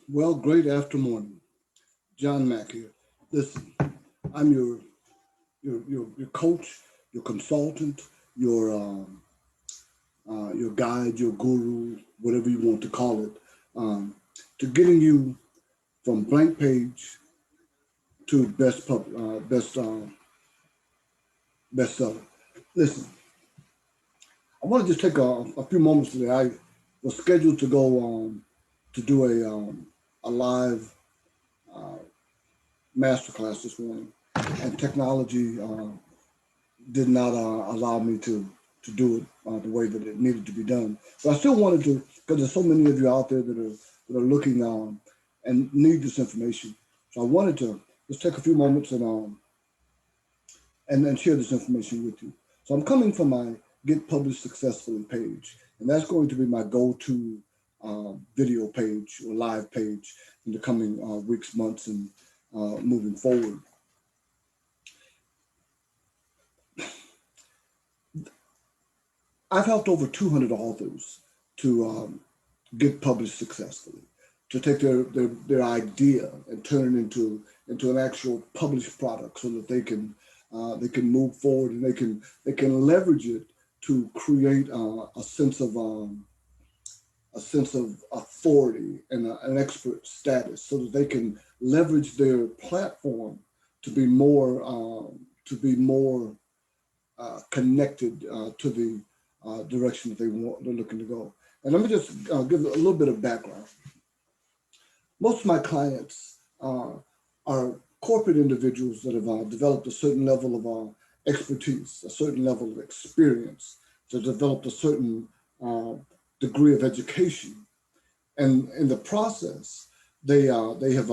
Well, great after morning. John Mack here. Listen, I'm your coach, your consultant, your your guide, your guru, whatever you want to call it, um, to getting you from blank page to bestseller. Listen, I want to just take a few moments today. I was scheduled to go to do a live uh, masterclass this morning, and technology did not allow me to do it the way that it needed to be done. But I still wanted to, because there's so many of you out there that are looking and need this information. So I wanted to just take a few moments and share this information with you. So I'm coming from my Get Published Successfully page, and that's going to be my go-to video page or live page in the coming weeks, months, and moving forward. I've helped over 200 authors to get published successfully, to take their idea and turn it into an actual published product, so that they can move forward and they can leverage it to create a sense of authority and an expert status, so that they can leverage their platform to be more connected to the direction that they're looking to go. And let me just give a little bit of background. Most of my clients are corporate individuals that have developed a certain level of expertise, a certain level of experience, that developed a certain uh, degree of education, and in the process, they have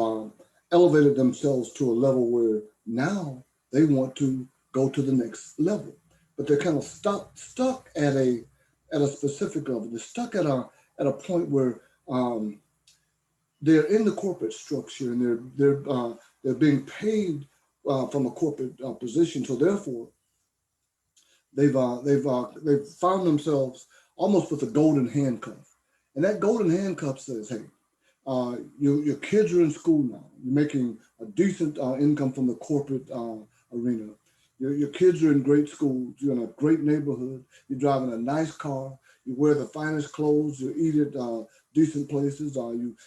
elevated themselves to a level where now they want to go to the next level, but they're kind of stuck at a specific level. They're stuck at a point where they're in the corporate structure, and they're being paid from a corporate position. So therefore, they've found themselves almost with a golden handcuff, and that golden handcuff says, "Hey, your kids are in school now. You're making a decent income from the corporate arena. Your kids are in great schools. You're in a great neighborhood. You're driving a nice car. You wear the finest clothes. You eat at decent places.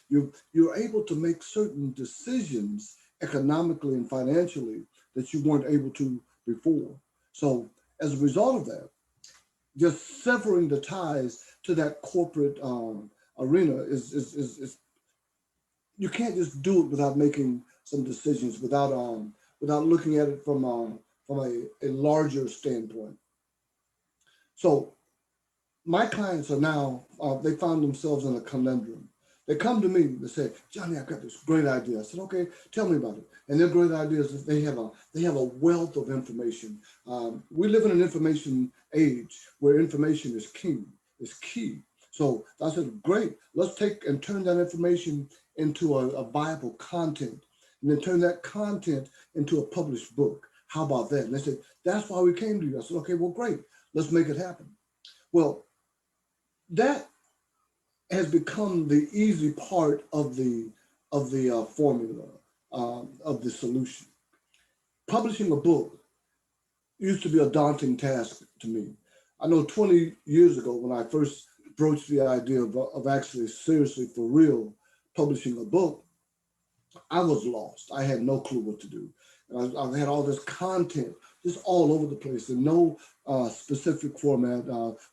You're able to make certain decisions economically and financially that you weren't able to before. So as a result of that, just severing the ties to that corporate arena is you can't just do it without making some decisions, without looking at it from a larger standpoint. So my clients are now they found themselves in a conundrum. They come to me, they say, "Johnny, I've got this great idea." I said, "Okay, tell me about it." And their great ideas is they have a wealth of information. We live in an information age where information is king, is key. So I said, "Great, let's take and turn that information into a viable content, and then turn that content into a published book. How about that?" And they said, "That's why we came to you." I said, "Okay, well, great, let's make it happen." Well, that has become the easy part of the formula of the solution. Publishing a book used to be a daunting task to me. I know 20 years ago, when I first broached the idea of actually seriously for real publishing a book, I was lost. I had no clue what to do. And I had all this content just all over the place, and no specific format.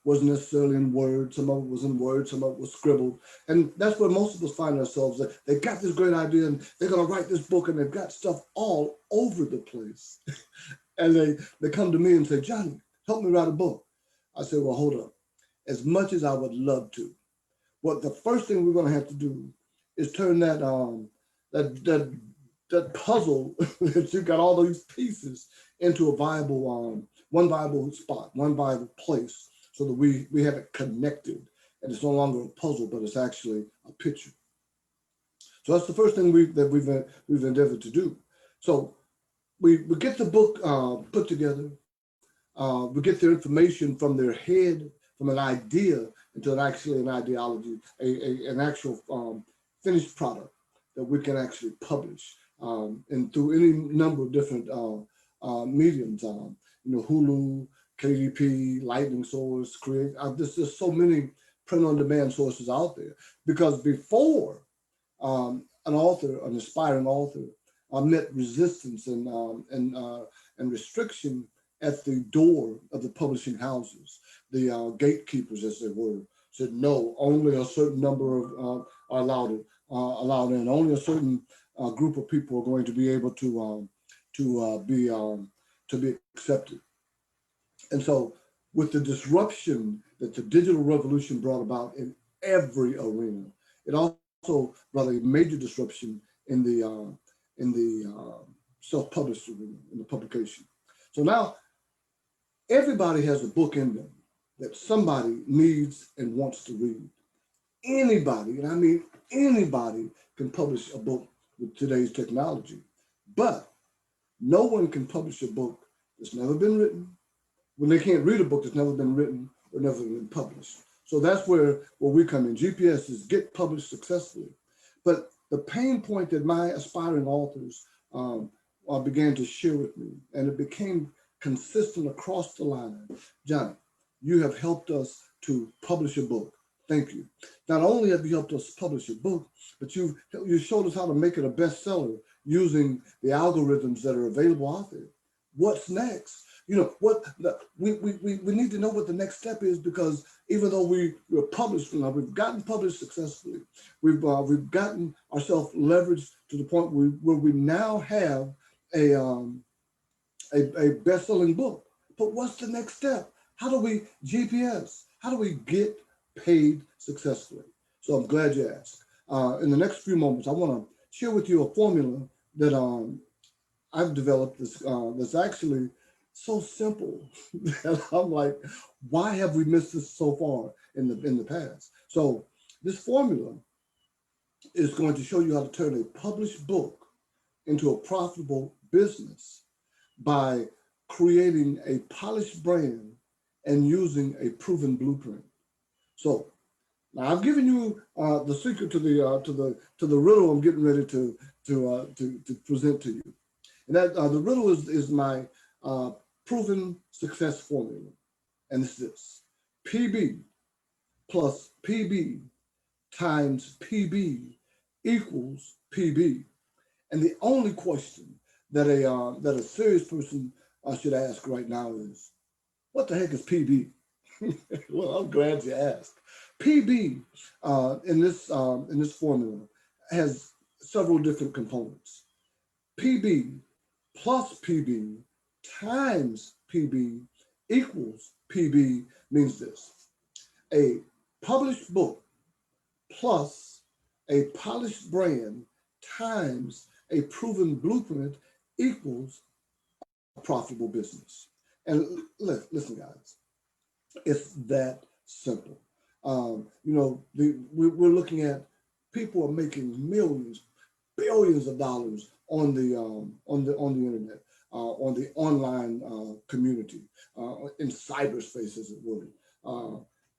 Wasn't necessarily in Word. Some of it was in Word. Some of it was scribbled. And that's where most of us find ourselves. They've got this great idea, and they're going to write this book, and they've got stuff all over the place. And they come to me and say, "Johnny, help me write a book." I say, "Well, hold up. As much as I would love to, what the first thing we're going to have to do is turn that that that puzzle that you got all these pieces into a viable one viable spot, one viable place, so that we have it connected, and it's no longer a puzzle, but it's actually a picture." So that's the first thing we've endeavored to do. So we get the book put together. We get their information from their head, from an idea into an actually an ideology, an actual finished product. that we can actually publish, and through any number of different mediums. Hulu, KDP, Lightning Source, Create. There's just so many print-on-demand sources out there. Because before an author, an aspiring author, met resistance and restriction at the door of the publishing houses. The gatekeepers, as they were, said no. Only a certain number of are allowed in. Only a certain group of people are going to be able to be accepted. And so, with the disruption that the digital revolution brought about in every arena, it also brought a major disruption in the self-published arena, in the publication. So now everybody has a book in them that somebody needs and wants to read. Anybody, and I mean anybody, can publish a book with today's technology, but no one can publish a book that's never been written, when they can't read a book that's never been written or never been published. So that's where we come in. GPS is get published successfully. But the pain point that my aspiring authors began to share with me, and it became consistent across the line. Johnny, you have helped us to publish a book. Thank you. Not only have you helped us publish a book, but you showed us how to make it a bestseller using the algorithms that are available out there. What's next? We need to know what the next step is, because even though we're published now, we've gotten published successfully, we've gotten ourselves leveraged to the point where we now have a best-selling book. But what's the next step? How do we How do we get paid successfully? So I'm glad you asked. In the next few moments, I want to share with you a formula that I've developed that's actually so simple that I'm like, why have we missed this so far in the past? So this formula is going to show you how to turn a published book into a profitable business by creating a polished brand and using a proven blueprint. So now I've given you the secret to the riddle I'm getting ready to present to you, and that the riddle is my proven success formula, and it's this: PB plus PB times PB equals PB. And the only question that a serious person should ask right now is, what the heck is PB? Well, I'm glad you asked. PB in this formula has several different components. PB plus PB times PB equals PB means this: a published book plus a polished brand times a proven blueprint equals a profitable business. And listen, guys, it's that simple. We're looking at people are making millions, billions of dollars on the internet, on the online community, in cyberspace, as it were,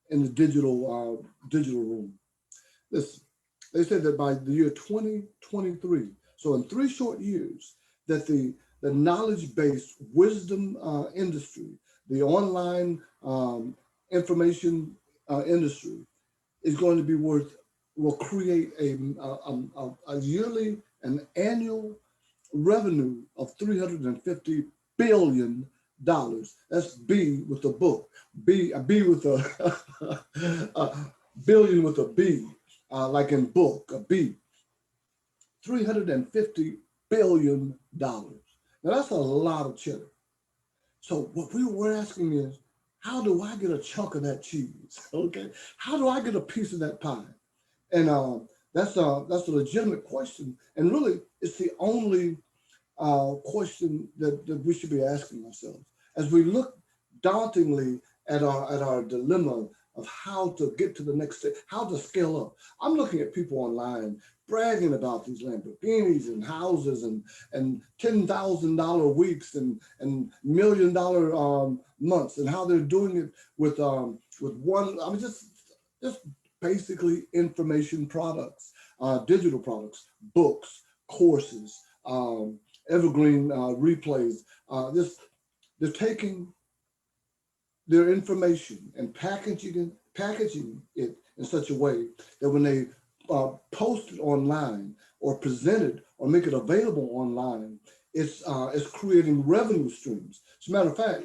in the digital room. Listen, they said that by the year 2023, so in 3 short years, that the knowledge-based wisdom industry, the online information industry, is going to be will create a yearly and annual revenue of $350 billion. That's B with a book, B with a billion with a B, like in book, a B. $350 billion. Now that's a lot of cheddar. So what we're asking is, how do I get a chunk of that cheese? Okay, how do I get a piece of that pie? And that's a legitimate question, and really, it's the only question that we should be asking ourselves as we look dauntingly at our dilemma of how to get to the next step, how to scale up. I'm looking at people online bragging about these Lamborghinis and houses and $10,000 weeks and $1 million months, and how they're doing it with one. I mean, just basically information products. digital products, books, courses, evergreen replays. This they're taking their information and packaging it in such a way that when they post it online or present it or make it available online, it's creating revenue streams. As a matter of fact,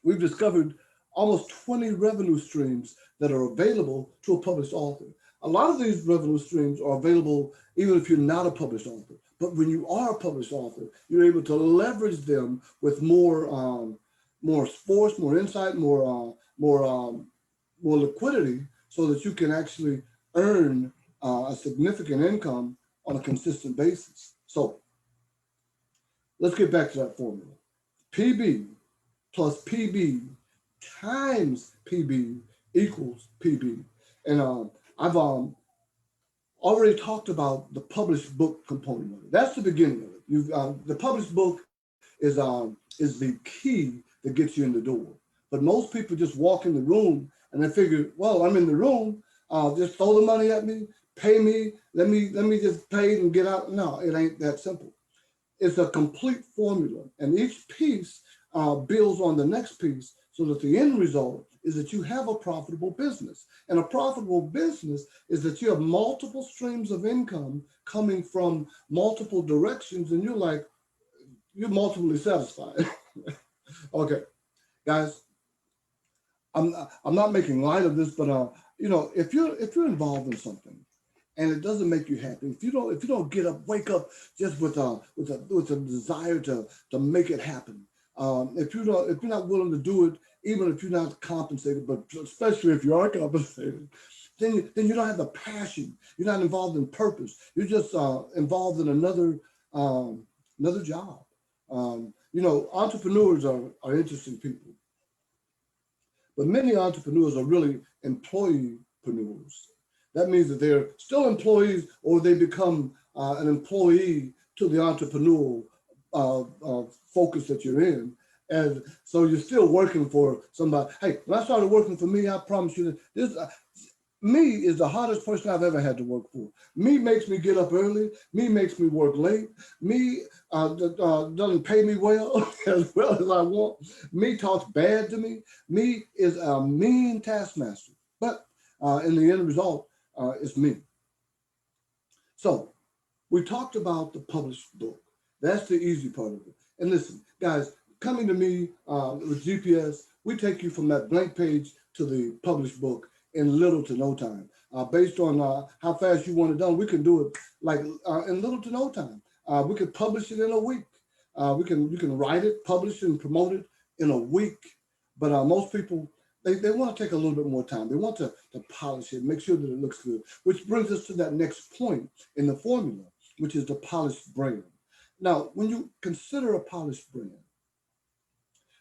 we've discovered almost 20 revenue streams that are available to a published author. A lot of these revenue streams are available even if you're not a published author. But when you are a published author, you're able to leverage them with more force, more insight, more liquidity, so that you can actually earn a significant income on a consistent basis. So let's get back to that formula. PB plus PB times PB equals PB. And I've already talked about the published book component of it. That's the beginning of it. The published book is the key that gets you in the door. But most people just walk in the room and they figure, well, I'm in the room, just throw the money at me, pay me, let me just pay it and get out. No, it ain't that simple. It's a complete formula, and each piece builds on the next piece, so that the end result is that you have a profitable business. And a profitable business is that you have multiple streams of income coming from multiple directions, and you're multiply satisfied. Okay, guys, I'm not making light of this, but if you're involved in something and it doesn't make you happy, if you don't wake up just with a desire to make it happen, if you're not willing to do it, even if you're not compensated, but especially if you are compensated, then you don't have the passion. You're not involved in purpose. You're just involved in another job. Entrepreneurs are interesting people, but many entrepreneurs are really employeepreneurs. That means that they're still employees, or they become an employee to the entrepreneurial focus that you're in. And so you're still working for somebody. Hey, when I started working for me, I promise you that me is the hardest person I've ever had to work for. Me makes me get up early. Me makes me work late. Me doesn't pay me well as I want. Me talks bad to me. Me is a mean taskmaster. But in the end result, it's me. So we talked about the published book. That's the easy part of it. And listen, guys, coming to me with GPS, we take you from that blank page to the published book in little to no time. Based on how fast you want it done, we can do it in little to no time. We could publish it in a week. You can write it, publish it, and promote it in a week. But most people, they want to take a little bit more time. They want to polish it, make sure that it looks good, which brings us to that next point in the formula, which is the polished brand. Now, when you consider a polished brand,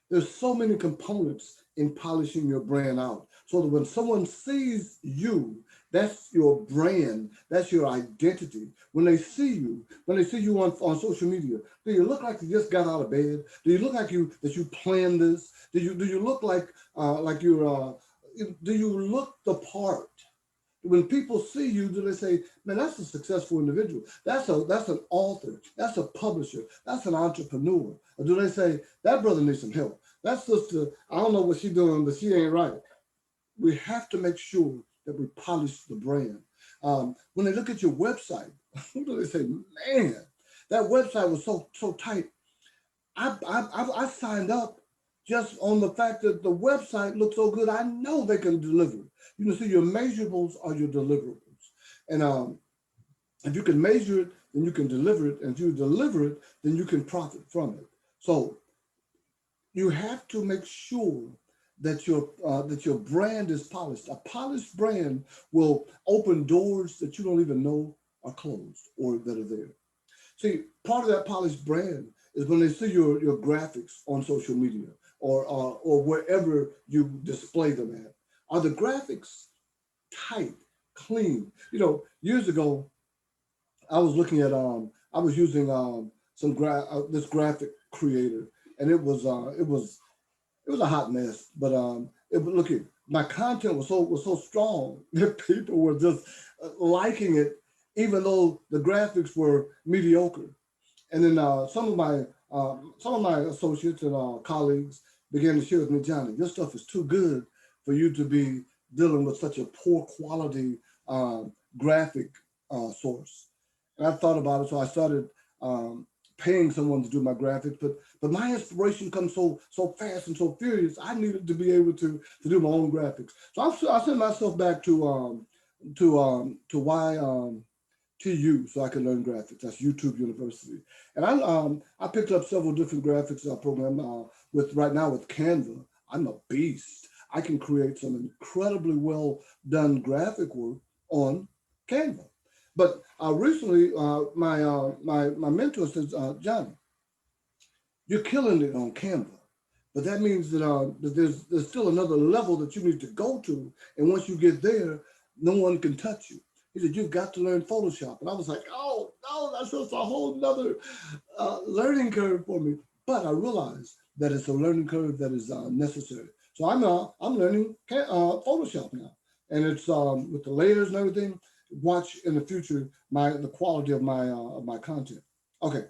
there's so many components in polishing your brand out, so that when someone sees you, that's your brand, that's your identity. When they see you on social media, do you look like you just got out of bed? Do you look like you planned this? Do you look like do you look the part? When people see you, do they say, man, that's a successful individual. That's an author. That's a publisher. That's an entrepreneur. Or do they say, that brother needs some help? That sister, I don't know what she's doing, but she ain't right. We have to make sure that we polish the brand. When they look at your website, what do they say? Man, that website was so tight. I signed up just on the fact that the website looks so good. I know they can deliver. You can see your measurables are your deliverables. And if you can measure it, then you can deliver it. And if you deliver it, then you can profit from it. So you have to make sure that your brand is polished. A polished brand will open doors that you don't even know are closed or that are there. See, part of that polished brand is when they see your graphics on social media or wherever you display them at. Are the graphics tight, clean? Years ago, I was looking at I was using this graphic creator, and it was a hot mess. But look at my content was so strong that people were just liking it even though the graphics were mediocre. And then some of my associates and colleagues began to share with me, Johnny, your stuff is too good for you to be dealing with such a poor quality graphic source. And I thought about it, so I started um, paying someone to do my graphics. But my inspiration comes so fast and so furious. I needed to be able to do my own graphics. So I sent myself back to why. TU so I could learn graphics. That's YouTube University. And I picked up several different graphics programs with right now with Canva. I'm a beast. I can create some incredibly well done graphic work on Canva. But recently, my mentor says, Johnny, you're killing it on Canva. But that means that there's still another level that you need to go to. And once you get there, no one can touch you. He said, you've got to learn Photoshop. And I was like, oh, no, that's just a whole nother learning curve for me. But I realized that it's a learning curve that is necessary. So I'm learning Photoshop now. And it's with the layers and everything. Watch in the future the quality of my content. Okay,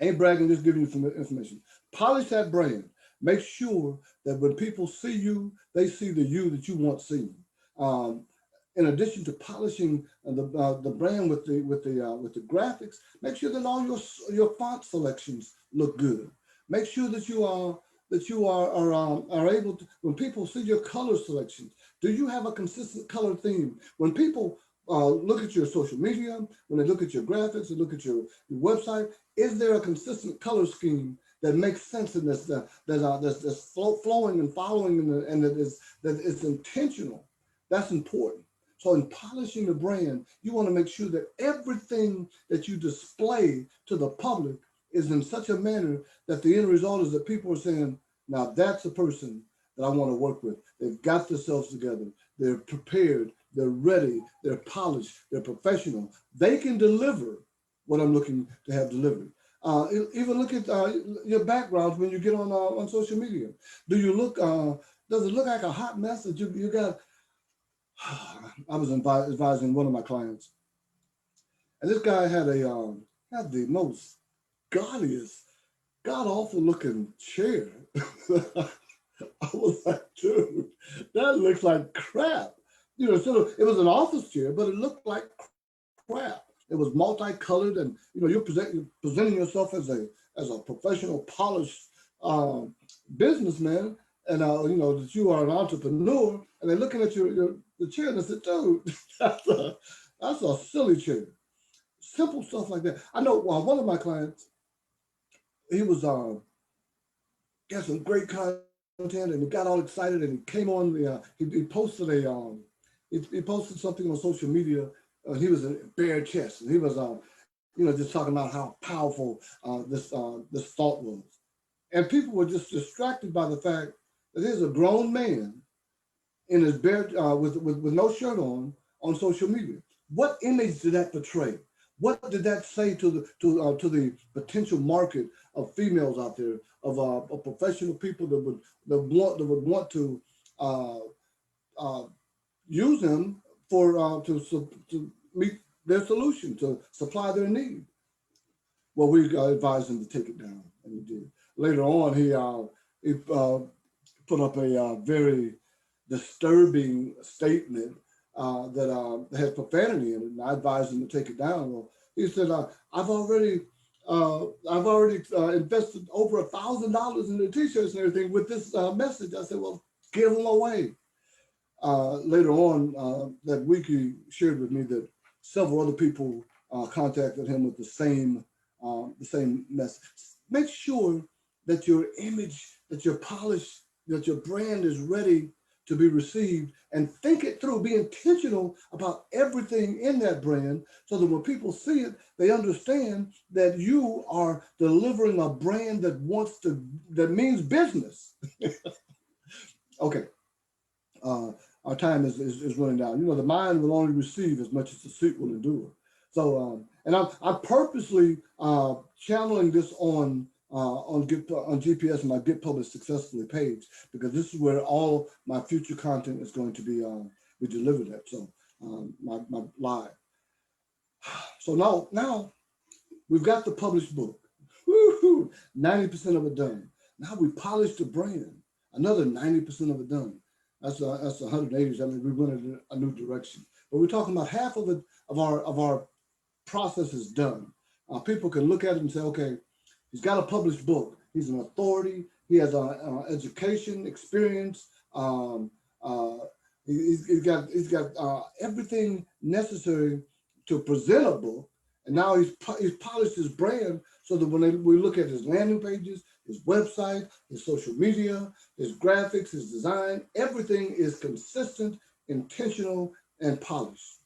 ain't bragging, just giving you some information. Polish that brand. Make sure that when people see you, they see the you that you want seen. Um, in addition to polishing the brand with the graphics, make sure that all your font selections look good. Make sure that you are able to, when people see your color selections, do you have a consistent color theme? When people look at your social media, when they look at your graphics and look at your website, is there a consistent color scheme that makes sense in this that's flowing and following and that is intentional? That's important. So in polishing the brand, you want to make sure that everything that you display to the public is in such a manner that the end result is that people are saying, now that's a person that I want to work with. They've got themselves together. They're prepared. They're ready. They're polished. They're professional. They can deliver what I'm looking to have delivered. Even look at your backgrounds when you get on social media. Do you look? Does it look like a hot mess that you got? I was advising one of my clients, and this guy had the most gaudiest, god awful looking chair. I was like, dude, that looks like crap. So it was an office chair, but it looked like crap. It was multicolored, and you're presenting yourself as a professional, polished businessman, and that you are an entrepreneur, and they're looking at the chair, and I said, dude, that's a silly chair. Simple stuff like that. I know one of my clients, he was got some great content, and he got all excited, and he came on he posted he posted something on social media. He was in bare chest, and he was just talking about how powerful this thought was, and people were just distracted by the fact that here's a grown man in his bare with no shirt on social media. What image did that portray? What did that say to the potential market of females out there, of professional people that would want to uh, uh, use them to meet their solution, to supply their need? Well, we advised him to take it down, and he did. Later on, he put up a very disturbing statement that had profanity in it, and I advised him to take it down. Well, he said, I've already invested over $1,000 in the t-shirts and everything with this message. I said, well, give them away. Later on that week, he shared with me that several other people contacted him with the same message. Make sure that your image, that your polish, that your brand is ready to be received, and think it through. Be intentional about everything in that brand, so that when people see it, they understand that you are delivering a brand that means business. Okay. Our time is running down. The mind will only receive as much as the suit will endure. So, and I'm purposely channeling this on GPS and my Get Published Successfully page, because this is where all my future content is going to be delivered at. So, my live. So now we've got the published book. Woo-hoo, 90% of it done. Now we polished the brand. Another 90% of it done. That's 180. I mean, we went in a new direction. But we're talking about half of it of our process is done. People can look at it and say, okay, he's got a published book. He's an authority. He has education, experience. Um, uh, he's got everything necessary to present a book. And now he's polished his brand so that when we look at his landing pages, his website, his social media, his graphics, his design, everything is consistent, intentional, and polished.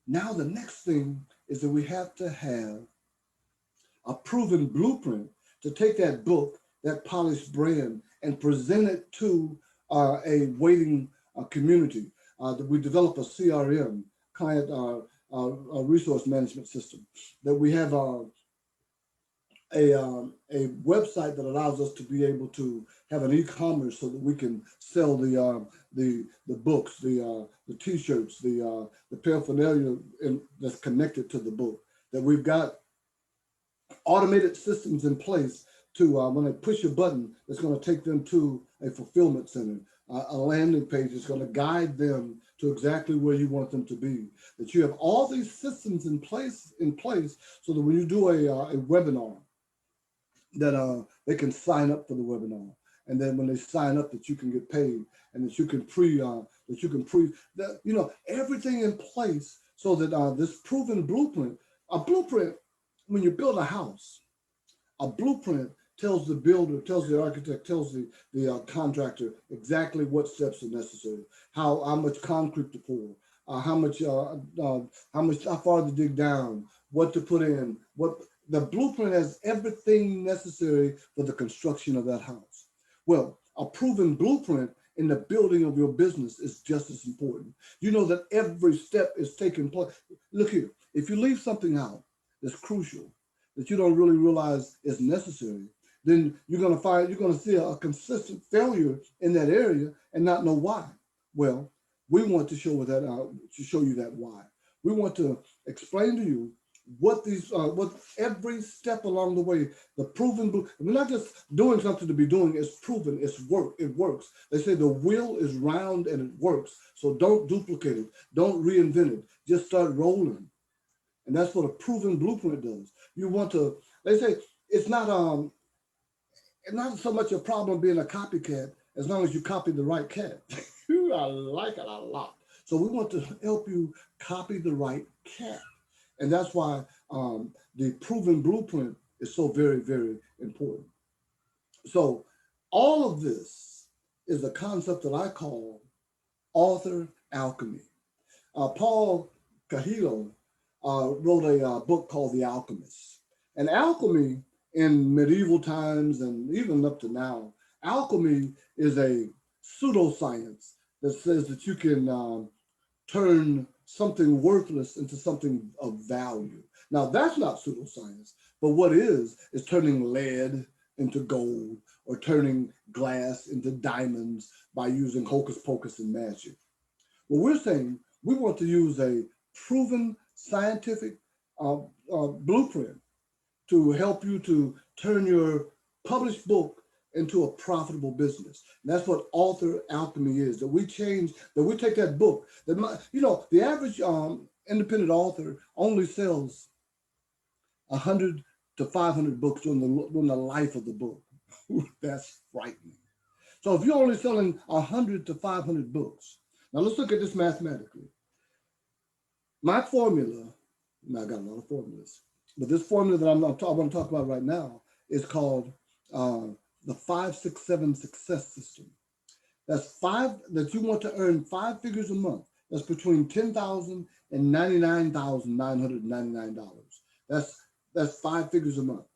Now the next thing is that we have to have a proven blueprint to take that book, that polished brand, and present it to a waiting community. That we develop a CRM, client resource management system. That we have a website that allows us to be able to have an e-commerce so that we can sell the books, the T-shirts, the paraphernalia that's connected to the book. That we've got automated systems in place to when they push a button, it's going to take them to a fulfillment center. A landing page is going to guide them to exactly where you want them to be. That you have all these systems in place so that when you do a webinar, that they can sign up for the webinar, and then when they sign up, that you can get paid, and that you can everything in place so that this proven blueprint, a blueprint, when you build a house, a blueprint tells the builder, tells the architect, tells the contractor exactly what steps are necessary, how much concrete to pour, how far to dig down, what to put in, what the blueprint has everything necessary for the construction of that house. Well, a proven blueprint in the building of your business is just as important. You know that every step is taking place. Look here, if you leave something out that's crucial, that you don't really realize is necessary, then you're going to see a consistent failure in that area and not know why. Well, we want to show you that why. We want to explain to you what every step along the way, the proven, we're not just doing something to be doing, it's proven, it works. They say the wheel is round and it works. So don't duplicate it, don't reinvent it, just start rolling. And that's what a proven blueprint does. They say it's not so much a problem being a copycat as long as you copy the right cat. I like it a lot. So we want to help you copy the right cat. And that's why the proven blueprint is so very, very important. So all of this is a concept that I call author alchemy. Paul Coelho wrote a book called The Alchemist. And alchemy in medieval times and even up to now, alchemy is a pseudoscience that says that you can turn something worthless into something of value. Now, that's not pseudoscience, but what is turning lead into gold or turning glass into diamonds by using hocus pocus and magic. Well, we're saying we want to use a proven scientific blueprint to help you to turn your published book into a profitable business. And that's what author alchemy is. That we take that book. The average independent author only sells 100 to 500 books during the life of the book. That's frightening. So if you're only selling 100 to 500 books, now let's look at this mathematically. My formula, now I got a lot of formulas, but this formula that I want to talk about right now is called the 5-6-7 success system. That you want to earn 5 figures a month. That's between $10,000 and $99,999. That's 5 figures a month.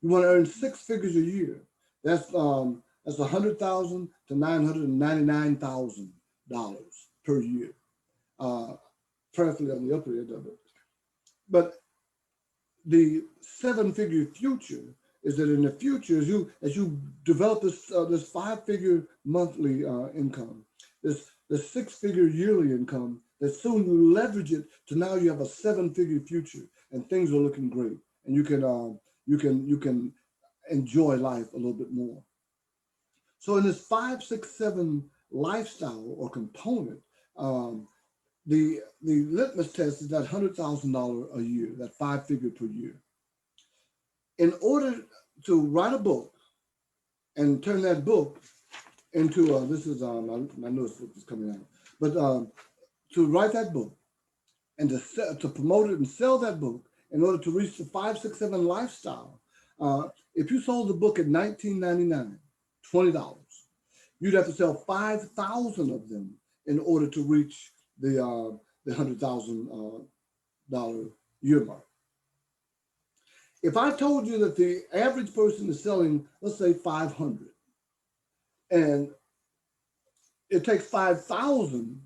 You want to earn 6 figures a year. That's $100,000 to $999,000 per year, preferably on the upper end of it. But the 7-figure future is that in the future, as you develop this 5-figure monthly income, this 6-figure yearly income that soon you leverage it to now you have a seven-figure future and things are looking great, and you can enjoy life a little bit more. So in this 5, 6, 7 lifestyle or component, um, the litmus test is that $100,000 a year, that 5 figure per year. In order to write a book and turn that book into this is my newest book is coming out, but to write that book and to promote it and sell that book in order to reach the 5, 6, 7 lifestyle. If you sold the book at $19.99, $20, you'd have to sell 5,000 of them in order to reach the $100,000 year mark. If I told you that the average person is selling, let's say 500, and it takes 5,000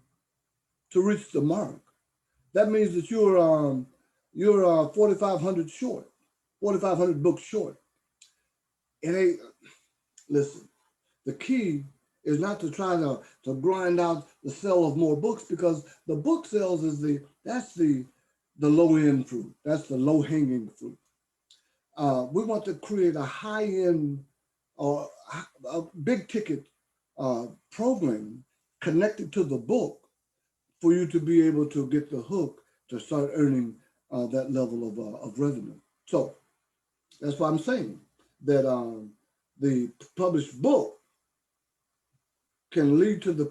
to reach the mark, that means that you're 4,500 short, 4,500 books short. It ain't. Listen, the key is not to try to grind out the sale of more books, because the book sales is the low end fruit. That's the low hanging fruit. We want to create a high end or a big ticket program connected to the book for you to be able to get the hook to start earning that level of revenue. So that's why I'm saying that the published book can lead to the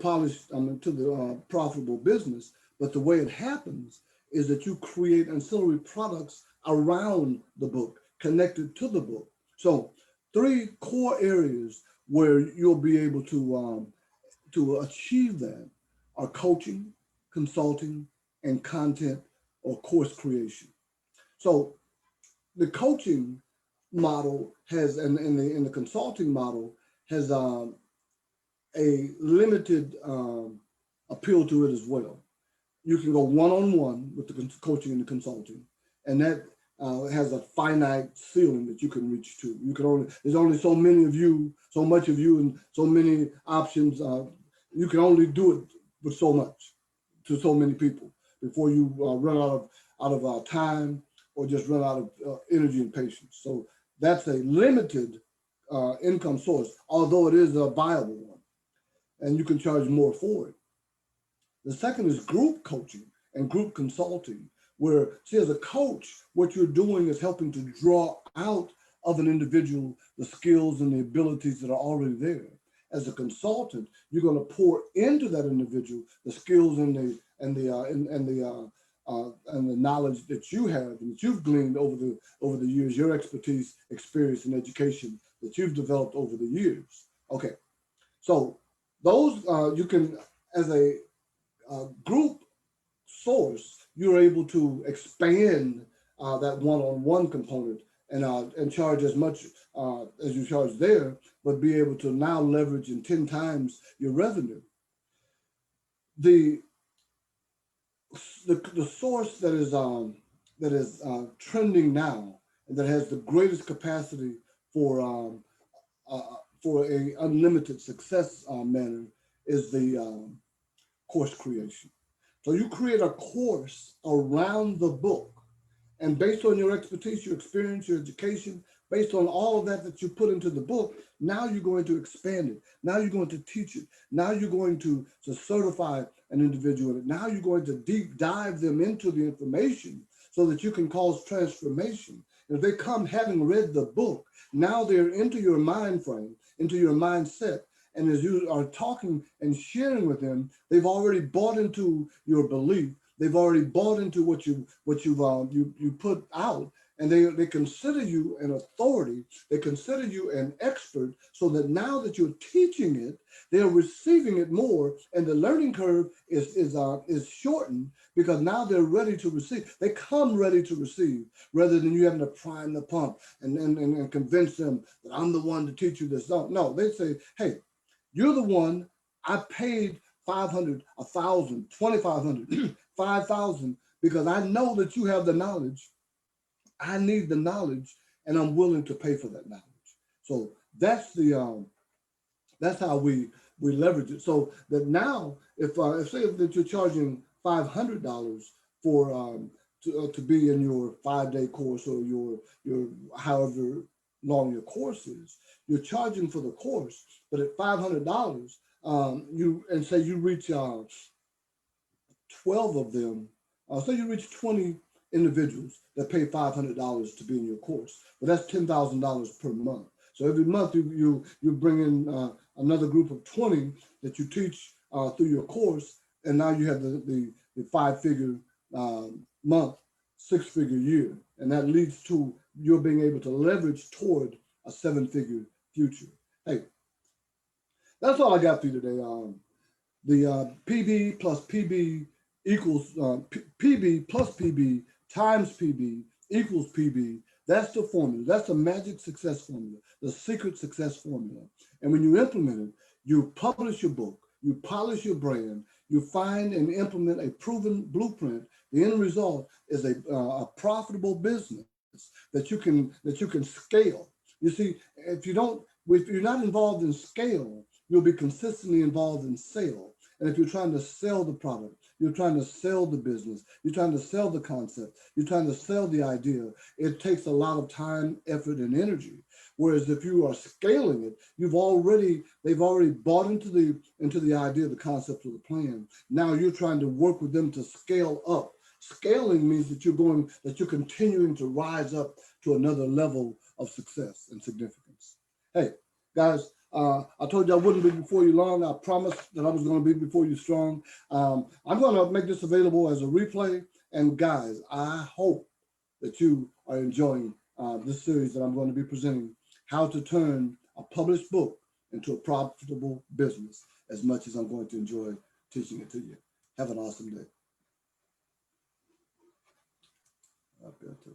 profitable business, but the way it happens is that you create ancillary products around the book, connected to the book. So 3 core areas where you'll be able to achieve that are coaching, consulting, and content or course creation. So the coaching model has, and in the consulting model has a limited appeal to it as well. You can go one-on-one with the coaching and the consulting, and that has a finite ceiling that you can reach to. There's only so many of you, so much of you, and so many options. You can only do it with so much to so many people before you run out of time or just run out of energy and patience. So that's a limited income source, although it is a viable one, and you can charge more for it. The second is group coaching and group consulting, where, see, as a coach, what you're doing is helping to draw out of an individual the skills and the abilities that are already there. As a consultant, you're going to pour into that individual the skills and the knowledge that you have and that you've gleaned over the years, your expertise, experience, and education that you've developed over the years. Okay, so those you can, as a group source, you're able to expand that one-on-one component and charge as much as you charge there, but be able to now leverage in 10 times your revenue. The source that is trending now and that has the greatest capacity for a unlimited success manner is the course creation. So you create a course around the book, and based on your expertise, your experience, your education, based on all of that you put into the book, now you're going to expand it. Now you're going to teach it. Now you're going to certify an individual in it. Now you're going to deep dive them into the information so that you can cause transformation. And if they come having read the book, now they're into your mind frame, into your mindset. And as you are talking and sharing with them, they've already bought into your belief. They've already bought into what you put out, and they consider you an authority. They consider you an expert, so that now that you're teaching it, they're receiving it more, and the learning curve is shortened because now they're ready to receive. They come ready to receive, rather than you having to prime the pump and convince them that I'm the one to teach you this. No, they say, hey, you're the one. I paid 500, 1,000, 2,500, 5,000 because I know that you have the knowledge. I need the knowledge, and I'm willing to pay for that knowledge. So that's how we leverage it. So that now, if say that you're charging $500 for to be in your 5-day course or your however long your course is. You're charging for the course, but at $500, you and say you reach 12 of them. So you reach 20 individuals that pay $500 to be in your course. But that's $10,000 per month. So every month you bring in another group of 20 that you teach through your course, and now you have the 5-figure month, 6-figure year, and that leads to you're being able to leverage toward a 7-figure future. Hey, that's all I got for you today. The PB plus PB equals PB plus PB times PB equals PB. That's the formula. That's the magic success formula, the secret success formula. And when you implement it, you publish your book, you polish your brand, you find and implement a proven blueprint. The end result is a profitable business that you can scale. You see, if you're not involved in scale, you'll be consistently involved in sale. And if you're trying to sell the product, you're trying to sell the business, you're trying to sell the concept, you're trying to sell the idea, it takes a lot of time, effort, and energy. Whereas if you are scaling it, they've already bought into the idea, the concept, of the plan. Now you're trying to work with them to scale up. Scaling means that you're continuing to rise up to another level of success and significance. Hey, guys, I told you I wouldn't be before you long. I promised that I was going to be before you strong. I'm going to make this available as a replay. And guys, I hope that you are enjoying this series that I'm going to be presenting, how to turn a published book into a profitable business, as much as I'm going to enjoy teaching it to you. Have an awesome day. I've got to.